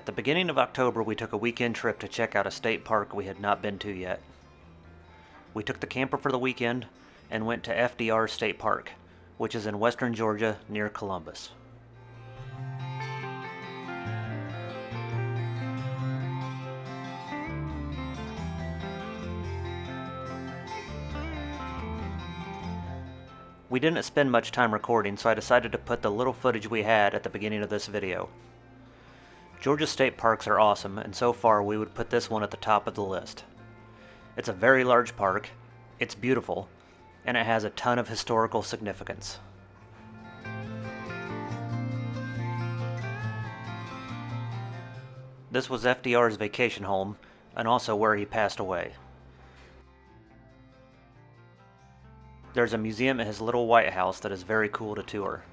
the beginning of October, we took a weekend trip to check out a state park we had not been to yet. We took the camper for the weekend and went to FDR State Park, which is in western Georgia near Columbus. We didn't spend much time recording, so I decided to put the little footage we had at the beginning of this video. Georgia state parks are awesome, and so far we would put this one at the top of the list. It's a very large park, it's beautiful, and it has a ton of historical significance. This was FDR's vacation home, and also where he passed away. There's a museum at his little White House that is very cool to tour.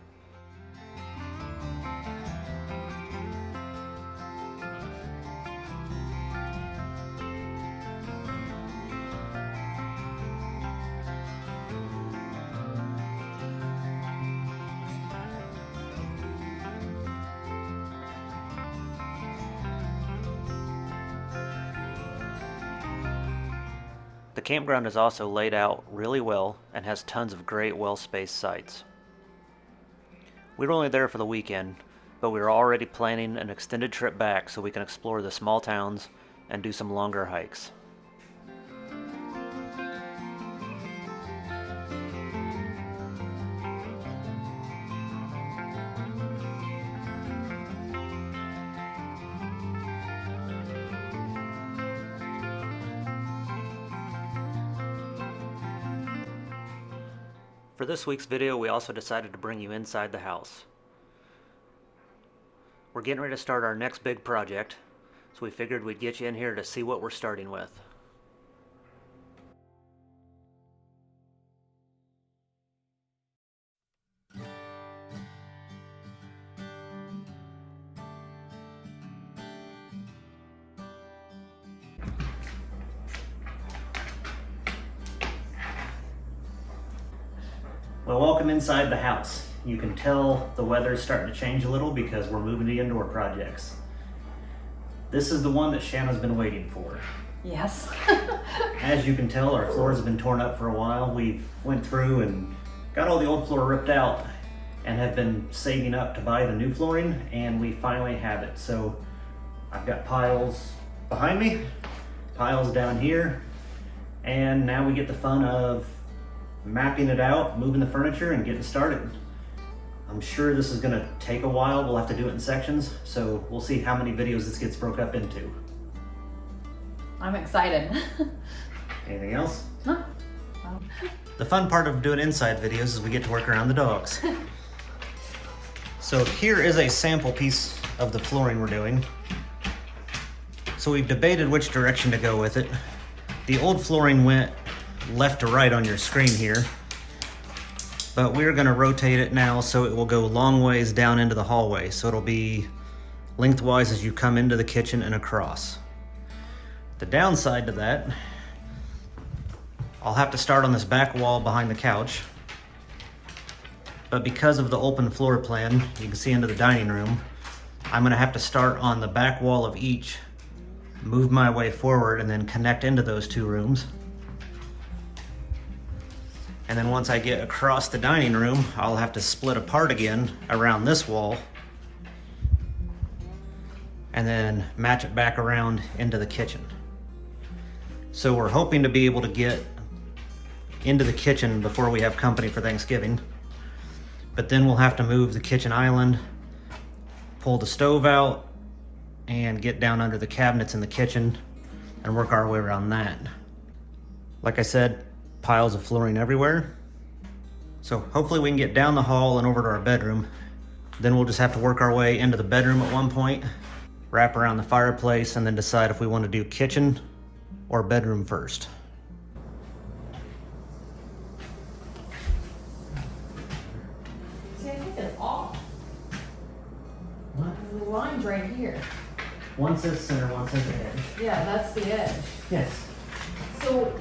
The campground is also laid out really well and has tons of great well-spaced sites. We were only there for the weekend, but we were already planning an extended trip back so we can explore the small towns and do some longer hikes. For this week's video, we also decided to bring you inside the house. We're getting ready to start our next big project, so we figured we'd get you in here to see what we're starting with. Well, welcome inside the house. You can tell the weather's starting to change a little because we're moving to indoor projects. This is the one that Shanna's been waiting for. Yes. As you can tell, our floors have been torn up for a while. We've went through and got all the old floor ripped out and have been saving up to buy the new flooring, and we finally have it. So I've got piles behind me, piles down here, and now we get the fun of mapping it out, moving the furniture, and getting started. I'm sure this is going to take a while. We'll have to do it in sections, so we'll see how many videos this gets broke up into. I'm excited. Anything else? No. The fun part of doing inside videos is we get to work around the dogs. So here is a sample piece of the flooring we're doing. So we've debated which direction to go with it. The old flooring went left to right on your screen here, but we're going to rotate it now so it will go long ways down into the hallway, so it'll be lengthwise as you come into the kitchen and across. The downside to that, I'll have to start on this back wall behind the couch, but because of the open floor plan, you can see into the dining room, I'm going to have to start on the back wall of each, move my way forward, and then connect into those two rooms. And then once I get across the dining room, I'll have to split apart again around this wall and then match it back around into the kitchen. So we're hoping to be able to get into the kitchen before we have company for Thanksgiving. But then we'll have to move the kitchen island, pull the stove out, and get down under the cabinets in the kitchen and work our way around that. Like I said, piles of flooring everywhere. So hopefully we can get down the hall and over to our bedroom. Then we'll just have to work our way into the bedroom at one point, wrap around the fireplace, and then decide if we want to do kitchen or bedroom first. See, I think it's off. What? The line's right here. One says center, one says edge. Yeah, that's the edge. Yes. So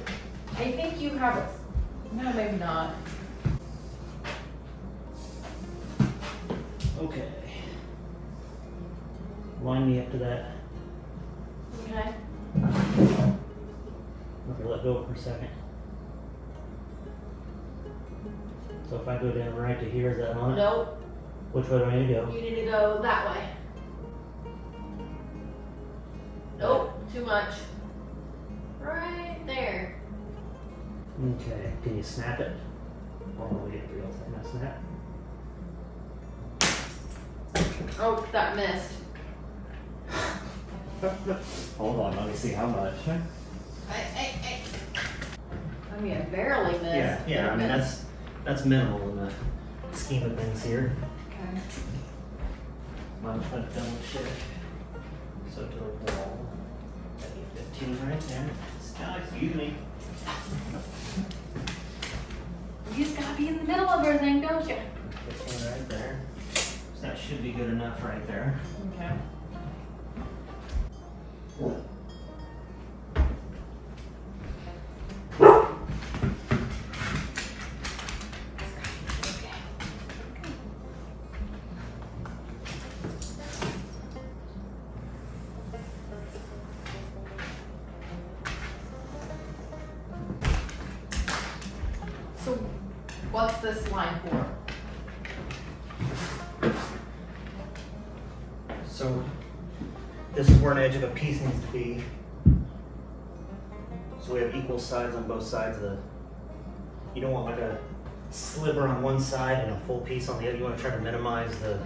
I think you have it. No, maybe not. Okay. line me up to that. Okay. Okay, let go for a second. So if I go down right to here, is that on it? Nope. Which way do I need to go? You need to go that way. Nope, too much. Right there. Okay, can you snap it? Oh, we get the real thing. Now snap. Oh, that missed. Hold on, let me see how much. Hey. I mean, it barely missed. Yeah, I mean that's minimal in the scheme of things here. Okay. Mine's gonna double check. So to the wall. 15 right there. Excuse me. You just gotta be in the middle of everything, don't you? 15 right there. So that should be good enough right there. Okay. So, what's this line for? So this is where an edge of a piece needs to be. So we have equal sides on both sides of the, you don't want like a sliver on one side and a full piece on the other. You want to try to minimize the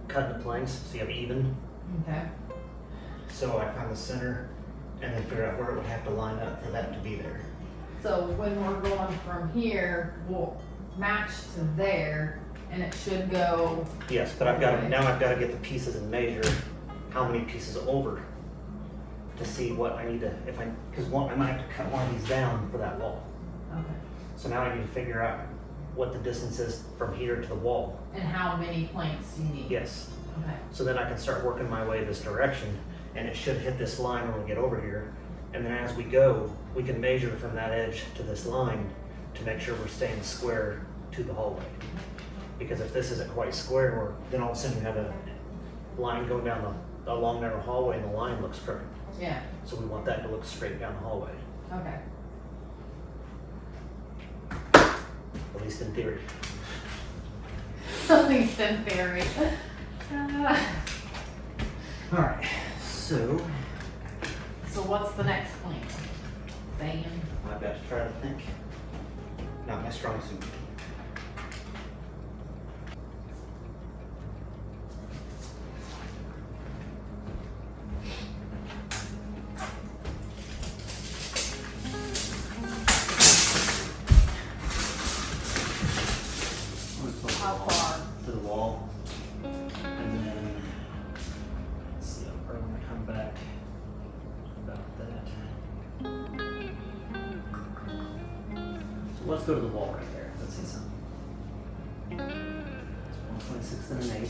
cut in the planks so you have even. Okay. So I found the center and then figure out where it would have to line up for that to be there. So when we're going from here, we'll match to there, and it should go. Yes, but I've got to, now I've got to get the pieces and measure how many pieces over to see what I need to, if I, because I might have to cut one of these down for that wall. Okay. So now I need to figure out what the distance is from here to the wall. And how many planks you need. Yes. Okay. So then I can start working my way this direction, and it should hit this line when we get over here. And then as we go, we can measure from that edge to this line to make sure we're staying square to the hallway. Because if this isn't quite square, then all of a sudden you have a line going down the long narrow hallway and the line looks crooked. Yeah. So we want that to look straight down the hallway, Okay. at least in theory. At least in theory. All right, so So what's the next plan? Sand. I've got to try to think. Not my strong suit. How far? To the wall. And then, let's see, I'm probably gonna come back about that. So let's go to the wall right there. Let's see something. It's 1/26 and an 8.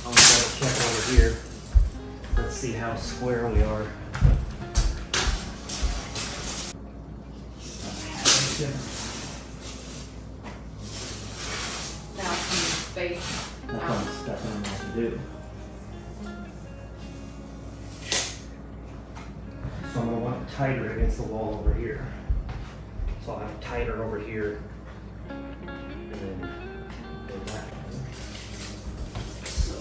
I'll try to check over here. Let's see how square we are. Now some space. That's what I'm going to do. So I'm going to want it tighter against the wall over here. So I'll have it tighter over here. And then go that way. So.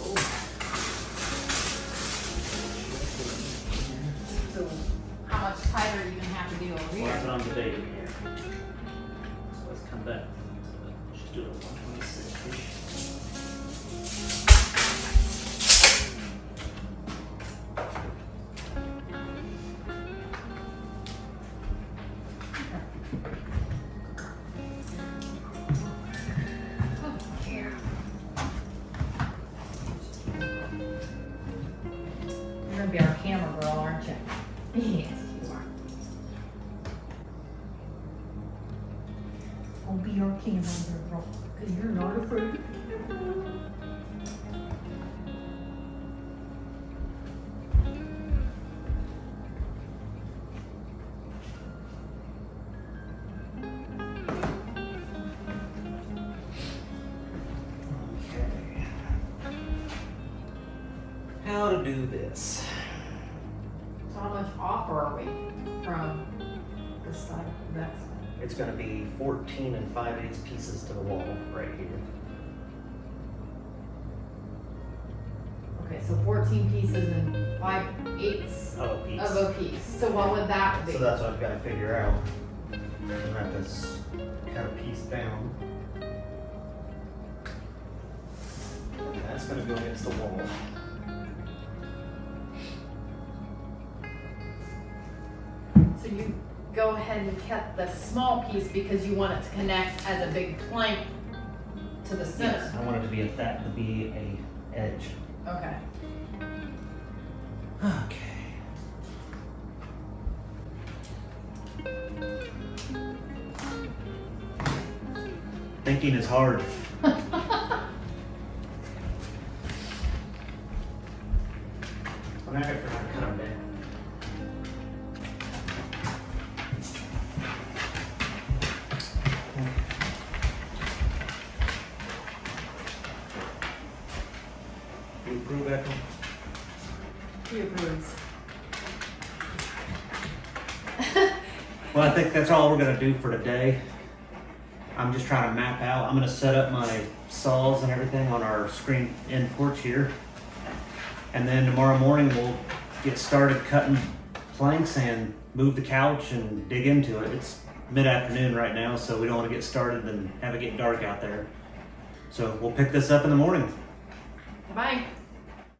So how much tighter are you gonna have to do over Well, here? that's what I'm debating here. So let's come back. Just do it 126-ish. You're gonna be our camera girl, aren't you? Yes, you are. I'll be your camera girl, because you're not afraid. Okay. how to do this. So how much off are we from this side to that side? It's going to be 14 5/8 pieces to the wall right here. Okay, so 14 pieces and 5/8 Of a piece. of a piece. So what would that be? So that's what I've got to figure out. I'm have to cut a piece down. And that's going to go against the wall. So you go ahead and cut the small piece because you want it to connect as a big plank to the center. Yes, I want it to be to be a edge. Okay. Okay. Thinking is hard. I'm not gonna forget to cut them down. You approve that one? He approves. Well, I think that's all we're gonna do for today. I'm just trying to map out. I'm gonna set up my saws and everything on our screen end porch here. And then tomorrow morning we'll get started cutting planks and move the couch and dig into it. It's mid-afternoon right now, so we don't want to get started and have it get dark out there. So we'll pick this up in the morning. Bye.